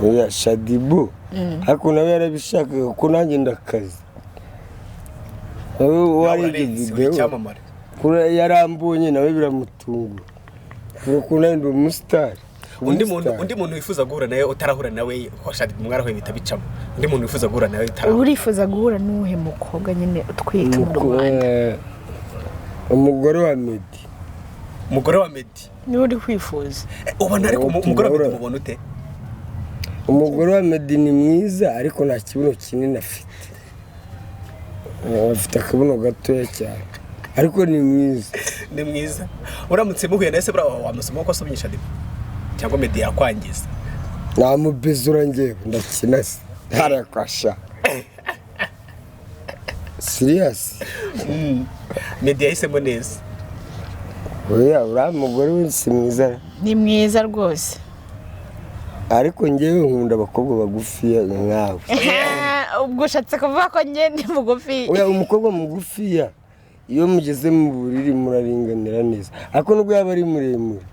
oya shaddyboo ariko nawe yarabishaka ko nanjye ndakazi wari video kuri yarambonye nawe biramutungura kuko nandi umustar undi muntu wifuza guhura nawe utarahura nawe ko shaddyboo mwarahoye bitabicamo undi muntu wifuza guhura nawe utarahura urifuza guhura n'uhe mukobwa nyine utwite mu Rwanda umugore wa Meddy ni uri kwifuza ubona ariko umugore wa Meddy mubona ute umugore wa Meddy ni mwiza ariko nta kibuno kinini afite afite akabuno gatoya cyane ariko ni mwiza uramutse muhuye na ese bra wamusoma ko asomye shaddyboo cyangwa Meddy yakwangiza namubezura ngiye ndakina se harakwasha serious Meddy yahisemo neza oya uramugore wese mwiza ni mwiza rwose ariko ngewe nkunda abakobwa bagufiya nkawe ubwo ushatse kuvuga ko njye ndi mugufi oya umukobwa mugufiya iyo mugeze mu buriri muraringanira neza ariko nubwo yaba ari muremure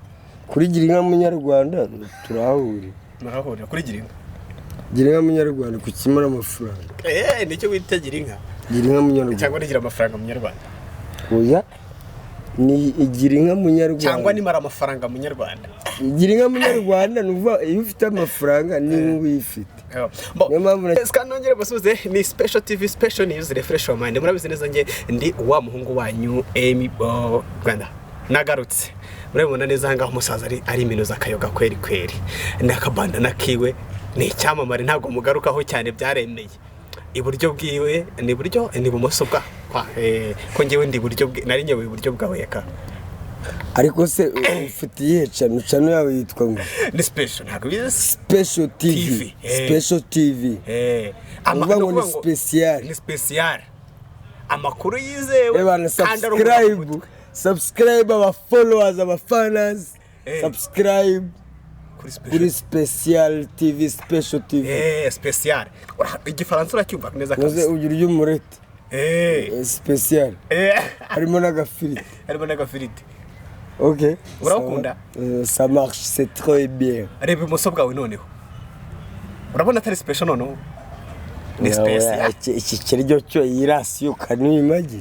kuri Girinka munyarwanda turahurira kuri Girinka munyarwanda ku kimara amafaranga nicyo wita Girinka munyarwanda cyangwa nigira amafaranga munyarwanda oya ni Girinka munyarwanda cyangwa nimara amafaranga munyarwanda Girinka munyarwanda nuva iyo ufite amafaranga ni wifite Skanongere basuze ni Special TV Special News Refresh your mind murabizi neza nge ndi wa muhungu wanyu MwANA nagarutse murabona neza hanga umusaza ari minuza akayoga kweri nakabanda nakiwe ni cyamamare ntago mugarukaho cyane byaremeye iburyo bwiwe ni buryo ni bumoso bwa ko ngewe ndi buryo nari nyewe iburyo bwawe yaka ariko se ufitiye channel yawe yitwa ngo ni Special ntago bize Special TV amakuru ni special amakuru yizewe bana subscribe aba followers aba fans subscribe kuri Special TV special igifaransa uracyumva neza kabisa ugira y'umurete special harimo n'agafiriti OK urakunda ça marche c'est très bien reba imoso bwawe noneho urabona atari special noneho ni special iki kiryo cyo yirasiyo kanimagi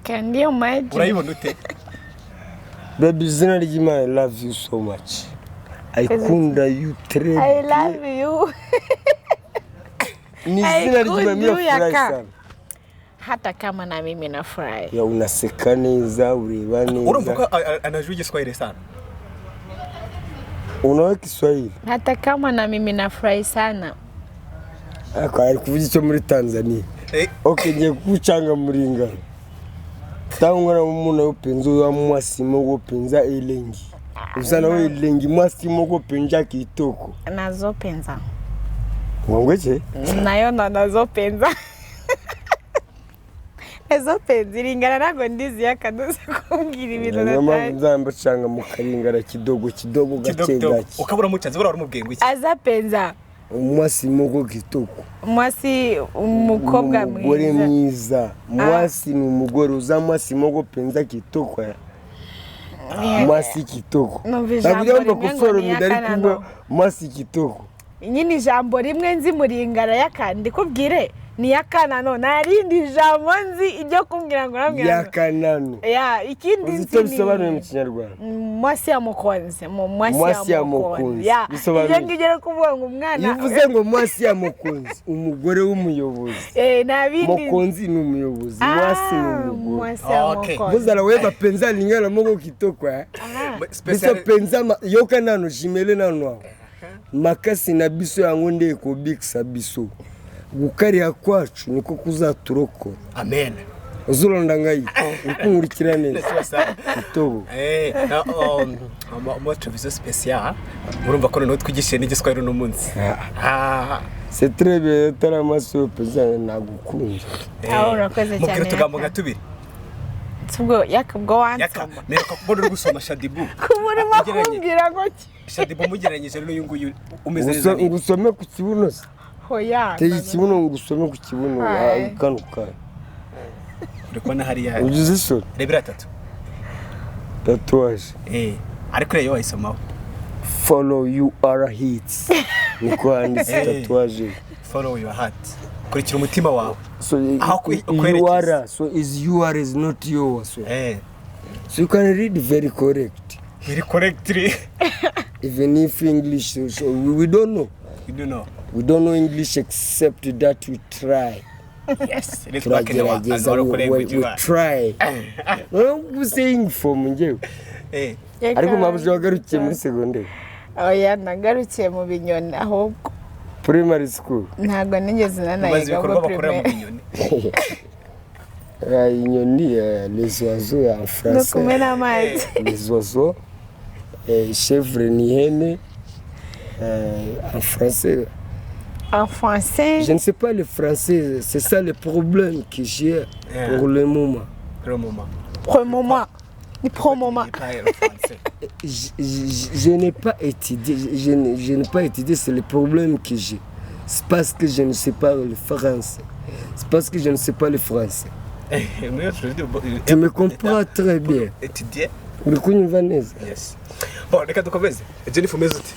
kandi yo magi urayibona ute baby zina ry'Imana I love you so much Aikunda you très I love you ni zina ry'Imana sana hata kama na mimi nafurahi ya unaseka neza ureba neza urumva ko anajua Kiswahili sana unawe Kiswahili hata kama na mimi nafurahi sana ari kuvuga icyo muri Tanzania okay ngiye kuchanga muringa tangwana umuntu yopenzo wa mwasimo gopenza elengi usana we elengi mwasimo gopenja kitoko nazopenza ngweche nayo nazopenza ezopenza iringana nago ndizi yakadoze kumbwira ibintu natari nzamba canga mu karingara kidogo gake ukabura mucanze bura urumubwiye ngo iki azapenza umwasi mugo kitoko umwasi umukobwa mwiza mwasi ni umugore uzamwasi mugo penza kitoko mwasi kitoko nabyo bakuforo midari kumba mwasi kitoko nyine jambo rimwe nzi muringara yakandi kubwire ni yakanano narindi jambo nzi ijyo kumbwira ngo namwe yakanano ikindi nzi bisobanuye mu Kinyarwanda mwasi ya mukonze mwasi ya mukonze bisobanuye ngigera kuvuga ngo umwana yivuze ngo mwasi ya mukonze umugore w'umuyobozi nabindi mukonzi ni umuyobozi mwasi ni umugore okay buzala weba penza lingana mugo kitoko biso penza yokanano jimele nano makasi na biso yango nde ko biksa biso gukariya kwacu niko kuzaturoko amen uzulonda ngayi ukunkurikira neza itobo moto viso special urumva ko no twigishe n'igiswahili no munsi c'est très bien taramaso peza nagukunze urakoze cyane mukiro tugambo gatubiri tubwo yakabwo wansoma nereka kubona gusoma shaddyboo kumuri makumbwira ngo shaddyboo mugeranyije n'uyu nguyu umeze neza ngusome ku kibuno hoya teye kibuno ngusome ku kibuno kanuka uriko na hariya ugize so rebira 3 tatuage ariko rero wayisomaho follow you are hits niko handitse tatouage. Follow your heart. Kurikira umutima wawe. So you are, so is yours, not yours. So you can read very correct. Very correctly. Even if English, so we don't know. You don't know. We don't know English except that we try. Yes. We try. We're saying for me. Ariko mabuze wagarukiye muri secondaire. Oya nagarukiye mu binyoni ahubwo. Primary school. Ntago nigeze nanayiga ngo primary. Inyoni les oiseaux en français. Les oiseaux. Chèvre ni hene. En français. En français. Je ne sais pas le français, c'est ça le problème que j'ai pour le moment. Pour le moment. Pour le moment. Je n'ai pas étudié, je n'ai pas étudié, c'est le problème que j'ai. C'est parce que je ne sais pas le français. C'est parce que je ne sais pas le français. Tu me comprends très bien. Étudier? Yes. Bon, reka dukomeze. Jennifer umeze ute?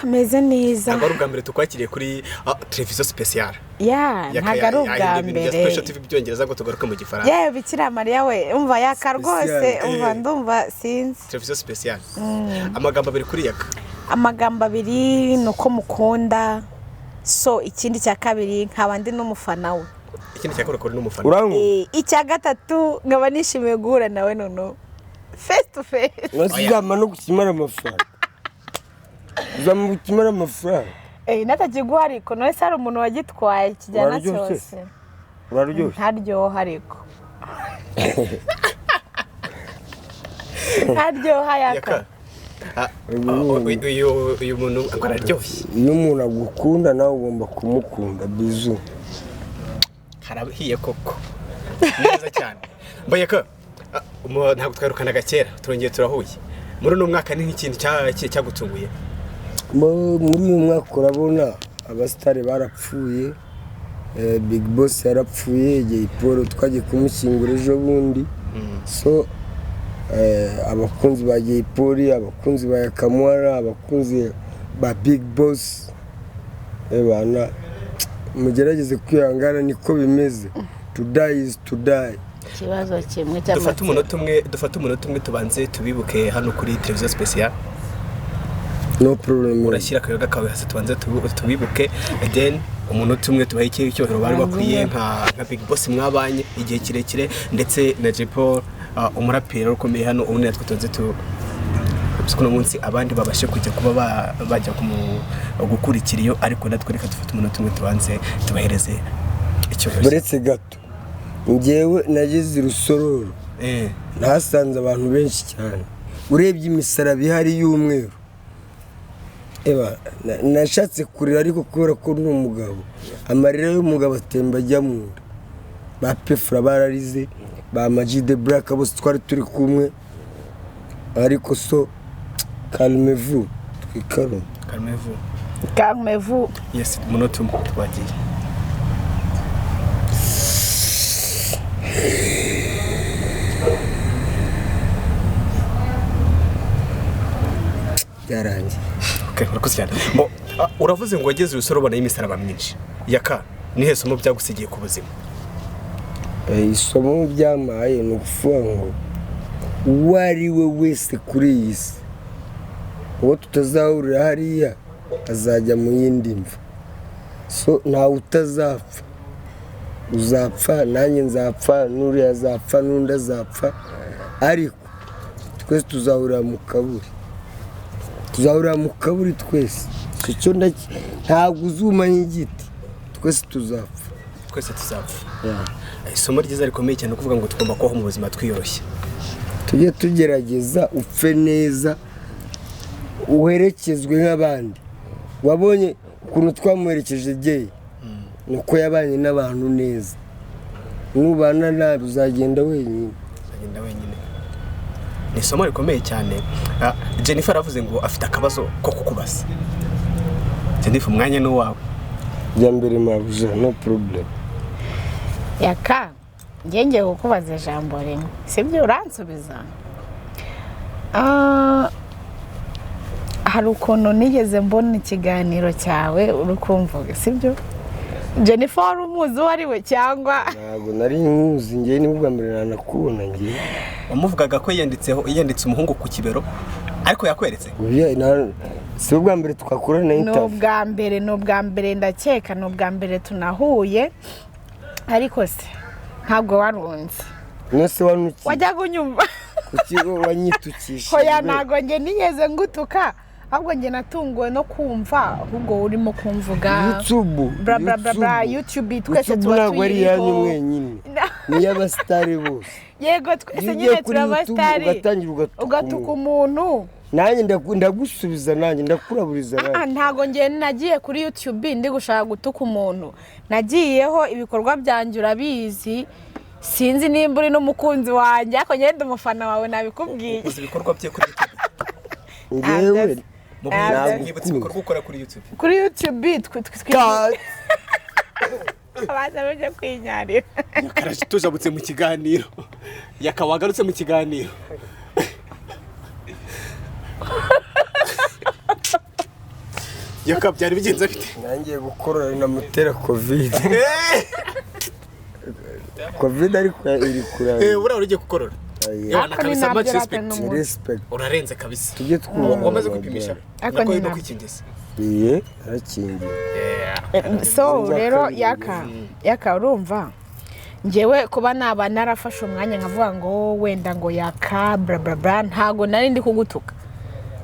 Meze neza. Ntabwo ari ubwa mbere tukwakiriye kuri televiziyo special. Ntabwo ari ubwa mbere. Special TV byongereza ngo tugaruke mu gifaransa. Bikira Mariya we, umva yaka rwose, umva ndumva sinzi. Televiziyo special. Amagambo abiri kuri yaka. Amagambo abiri nuko mukunda. So ikindi cya kabiri nkaba ndi n'umufana we. Ikindi cya kabiri n'umufana. Icya gatatu nkaba nishimiye guhura nawe nono. Face to face. Nazigama no gukimara amafaranga. Uzamukimara amafaranga. Natakiguha ariko none se hari umuntu wagitwaye kijyana cyose. Uraryoshye. Ntaryoha ariko. Ntaryoha yaka. Uyu muntu araryoshye. Iyo umuntu agukunda nawe ugomba kumukunda bizu. Harahiye koko. Neza cyane. Mbayaka ntabwo twarukanaga kera turongeye turahuye. Muri uno mwaka ni nk'ikintu cyagutunguye. Muri uyu mwaka urabona abasitari barapfuye, Big Boss yarapfuye, Jaypolly twagiye kumushyingura ejo bundi. So abakunzi ba Jaypolly, abakunzi ba yakamwana, abakunzi ba Big Boss, bana mugerageze kwihangana niko bimeze. To die is to die. Kibazo kimwe cyangwa dufata umunota umwe tubanze tubibuke hano kuri televiziyo special. No problem. Urashyira akayoga kawe hasi tubanze tubibuke, then umunota umwe tubaye icyohero bari bakwiye nka Big Boss mwabanye igihe kirekire ndetse na Jaypolly umuraperi ukomeye hano ubundi natwe tubanze kuno munsi abandi babashe kujya kuba bajya gukurikira iyo ariko natwe reka dufata umunota umwe tubanze tubahereze icyohero. Buretse gato njyewe nageze Rusororo nahasanze abantu benshi cyane, urebye imisaraba ihari y'umweru. Nashatse kurira ariko kubera ko ni umugabo, amarira y'umugabo atemba ajya mu nda. Ba Pefra bararize, ba Majide Black bose twari turi kumwe, ariko so calmez-vous, twikarume. Calmez-vous. Yes, umunota umwe twagiye. Yarangiye. Okay, urakoze cyane. Uravuze ngo wageze Rusoro ubona imisaraba myinshi. Yaka ni he somo byagusigiye ku buzima? Isomo byamaye no kuvuga ngo wari we wese kuri iyi si uwo tutazahurira hariya azajya mu yindi mva. So ntawe utazapfa, uzapfa nanjye nzapfa, n'uriya azapfa n'undi azapfa, ariko twese tuzahurira mu kaburi. Tuzahurira mu kaburi twese. Icyo ntabwo uzuma nk'igiti, twese tuzapfa. Twese tuzapfa. Isomo ryiza rikomeye cyane kuvuga ngo tugomba kubaho mu buzima twiyoroshye. Tujye tugerageza upfe neza, uherekezwe nk'abandi. Wabonye ukuntu twamuherekeje Jay, nuko yabanye n'abantu neza. Nubana nabi uzagenda wenyine. Ni isomo rikomeye cyane. Jennifer aravuze ngo afite akabazo ko kukubaza. Jennifer umwanya ni wawe. Jya mbere mabuja, no problem. Yaka ngiye kukubaza ijambo rimwe, sibyo uransubiza? hari ukuntu nigeze mbona ikiganiro cyawe urukumvuga sibyo Jennifer wari umuzi uwo ari we cyangwa ntabwo nari nkuzi njye ni bwa mbere nanakubona njye wamuvugaga ko yanditse umuhungu ku kibero ariko yakweretse si ubwa mbere tukakorana na interview ni ubwa mbere ndakeka ni ubwa mbere tunahuye ariko se ntabwo warunze nose wanuki wajyaga unyumva kuki wanyitukisha hoya ntabwo njye nigeze ngutuka ahubwo njye natunguwe no kumva ahubwo urimo kumvuga YouTube twese tuba tuyiriho mwenyine ni y'abastari bose yego twese nyine turabastari ugatuka umuntu nanjye ndagusubiza nanjye ndakuraburiza nanjye ntago njye nagiye kuri YouTube ndi gushaka gutuka umuntu nagiyeho ibikorwa byanjye urabizi sinzi nimba uri n'umukunzi wanjye ariko njye ndi umufana wawe nabikubwiye uzi ibikorwa bye kuri YouTube yewe nibutse ibikorwa ukora kuri YouTube kuri YouTube abaza bajya kwinyarira yakaraje tujabutse mu kiganiro yakawagarutse mu kiganiro byari bigenze bite nangiye gukorora na mutera covid ariko iri kuranga ura ugiye gukorora yana kabisa much respect urarenze kabisa tujye twubaha wamaze kwipimisha nako no kwikingiza arakingiye so rero yaka urumva ngewe kuba naba narafashe umwanya nkavuga ngo wenda ngo yaka bla bla bla ntago nari ndi kugutuka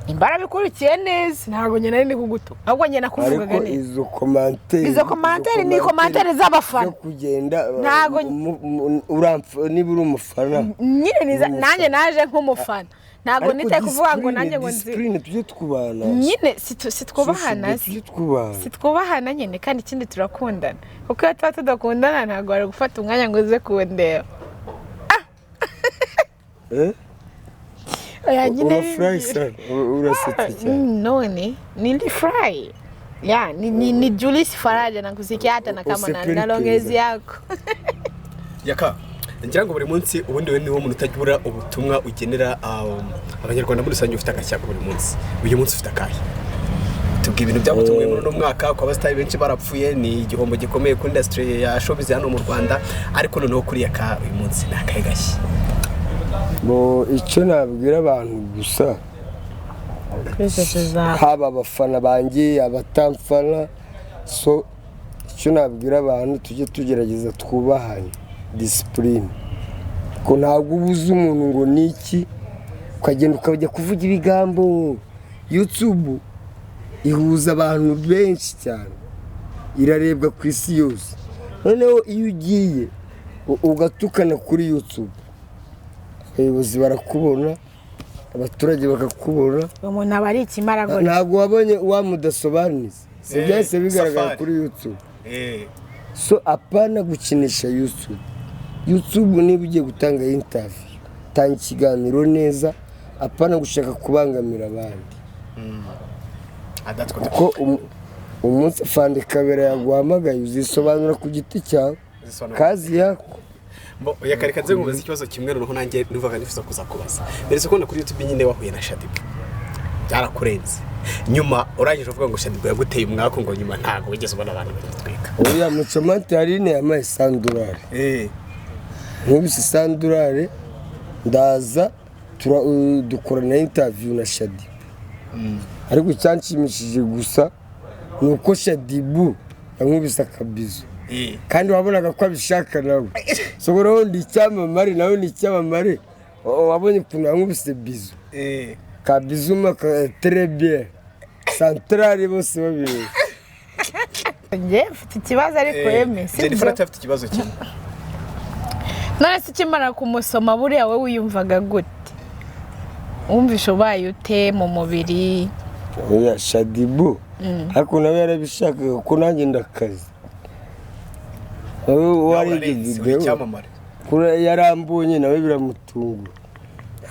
imbara bikurikiye neza ntago nyene nari ndi kugutuka ahubwo nyene nakuvugaga neza izo commentaire ni commentaire z'abafana kugenda ntago niba uri umufana nyine nanjye naje nk'umufana ntago nitaye kuvuga ngo nanjye ngo discipline tujye twubahana nyine sitwubahana nyine kandi ikindi turakundana kuko iyo tuba tudakundana ntago wari gufata umwanya ngo uze kundeba oya nyine none nili fry ya ni Julius Faraja nakusikia hata na kama na longezi yako yaka ngira ngo buri munsi ubundi we ni wo muntu utajura ubutumwa ugenera abanyarwanda muri rusange ufite akacyaka buri munsi uyu munsi ufite akahe tubwiye ibintu byamutunguye muri no mwaka kwa abastari benshi barapfuye ni igihombo gikomeye ku industry ya showbiz hano mu Rwanda ariko noneho kuri yaka uyu munsi nakaye gashyi bo icyo nabwira abantu gusa haba abafana banjye abatamfana so icyo nabwira abantu tujye tugerageza twubahanye discipline ko ntabwo ubuze umuntu ngo niki ukagenda ukajya kuvuga ibigambo YouTube ihuza abantu benshi cyane irarebwa ku isi yose noneho iyo ugiye ugatukana kuri YouTube abayobozi barakubona abaturage bakakubona umuntu aba ari ikimarago ntabwo wabonye wamudasobanuza si byahise bigaragara kuri YouTube so apana gukinisha YouTube niba ugiye gutanga interview tanga ikiganiro neza apana gushaka kubangamira abandi ko umunsi fande kabera yaguhamagaye uzisobanura ku giti cyawe kazi yako yakareka nze ngubaza ikibazo kimwe noneho nanjye nuvaga nifuza kuza kubaza mbere ko kuri YouTube nyine wahuye na shaddyboo byarakurenze nyuma urangije uvuga ngo shaddyboo yaguteye umwaka ngo nyuma ntago wigeze ubona abantu batwika oya mucomante yarine yamaye $100 nkubise $100 ndaza dukora na interview na shaddyboo ariko cyanshimishije gusa nuko shaddyboo yankubise akabizo kandi wabonaga ko abishaka nawe sobora ndi cyamamare nawe ni cyamamare wabonye ukuntu yankubise bizo kabizuma très bien centrale bose babiri nje mfite ikibazo ariko yeme Jennifer afite ikibazo kimwe none se kimara kumusoma buriya wowe wiyumvaga gute wumvisha ubaye ute mu mubiri oya shaddyboo ariko nawe yarabishakaga ko nanjye ndakaze wari video kuri yarambonye nawe biramutungura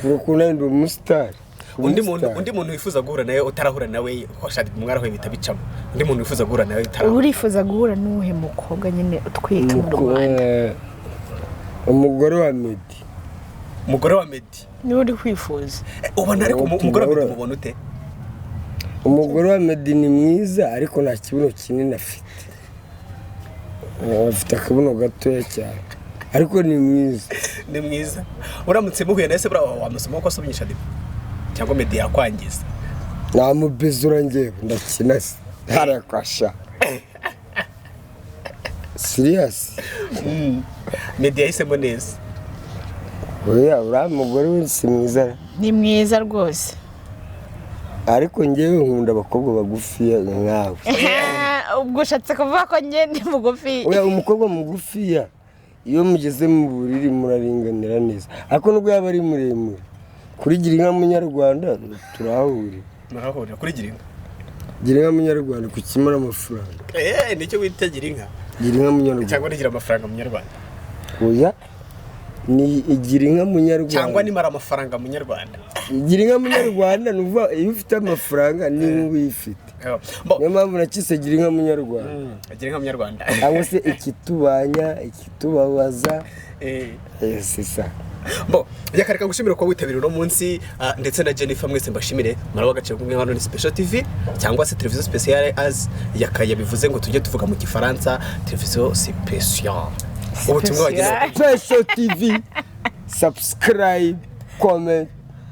kuko nandi umustar undi muntu wifuza guhura nawe utarahura nawe ko shaddyboo mwarahuye bitabicamo undi muntu wifuza guhura nawe utarahura urifuza guhura n'uhe mukobwa nyine utwika mu Rwanda umugore wa meddy umugore wa meddy ni uri kwifuza ubona ariko umugore wa meddy mubona ute umugore wa Meddy ni mwiza ariko nta kibuno kinini afite. Afite akabuno gatoya cyane ariko ni mwiza. Ni mwiza. Uramutse muhuye na ese bra wamusoma ko asomye shaddyboo cyangwa Meddy yakwangiza. Namubezura ngewe ndakina se. Harakwasha. Serious. Meddy yahisemo neza. Oya uramugore wese mwiza. Ni mwiza rwose. Ariko ngewe nkunda abakobwa bagufiya nkawe. Ubwo ushatse kuvuga ko njye ndi mugufi. Oya umukobwa mugufiya iyo mugeze mu buriri muraringanira neza. Ariko nubwo yaba ari muremure kuri Girinka munyarwanda turahurira. Murahurira kuri Girinka. Girinka munyarwanda ku kimara amafaranga. Nicyo wita Girinka. Girinka munyarwanda. Cyangwa nigira amafaranga munyarwanda. Oya ni Girinka munyarwanda. Cyangwa nimara amafaranga munyarwanda. Girinka munyarwanda nuva iyo ufite amafaranga ni uyifite. Niyo mpamvu nakise Girinka munyarwanda. Girinka munyarwanda. Cyangwa se ikitubanya ikitubabaza. C'est ça. Bo yakareka gushimira ko witabira no munsi ndetse na Jennifer mwese mbashimire marawa gace kumwe hano ni Special TV cyangwa se television spéciale as yakaya bivuze ngo tujye tuvuga mu gifaransa television spéciale. Ubutumwa wagira Special TV subscribe comment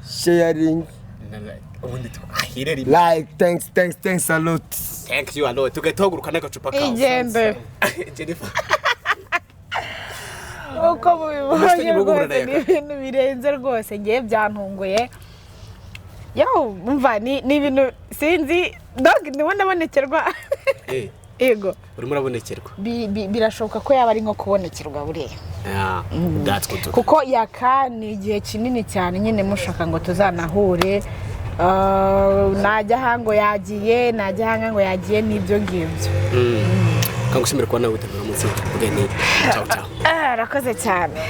sharing like thanks a lot. Thank you a lot. Tugatoguruka n'agacupa kawe. Igende. Jennifer. Uko mubibonye rwose ni ibintu birenze rwose ngiye byantunguye. Yo umva ni ibintu sinzi dog ndimo ndabonekerwa. Ego. Urimo urabonekerwa. Birashoboka ko yaba ari nko kubonekerwa buriya. That's good. Kuko yaka ni igihe kinini cyane nyine mushaka ngo tuzanahure. Najya hango yagiye nibyo ngibyo. Kangushimira kwa nawe utabira munsi. Ugeni. Ciao ciao. Rakoze cyane.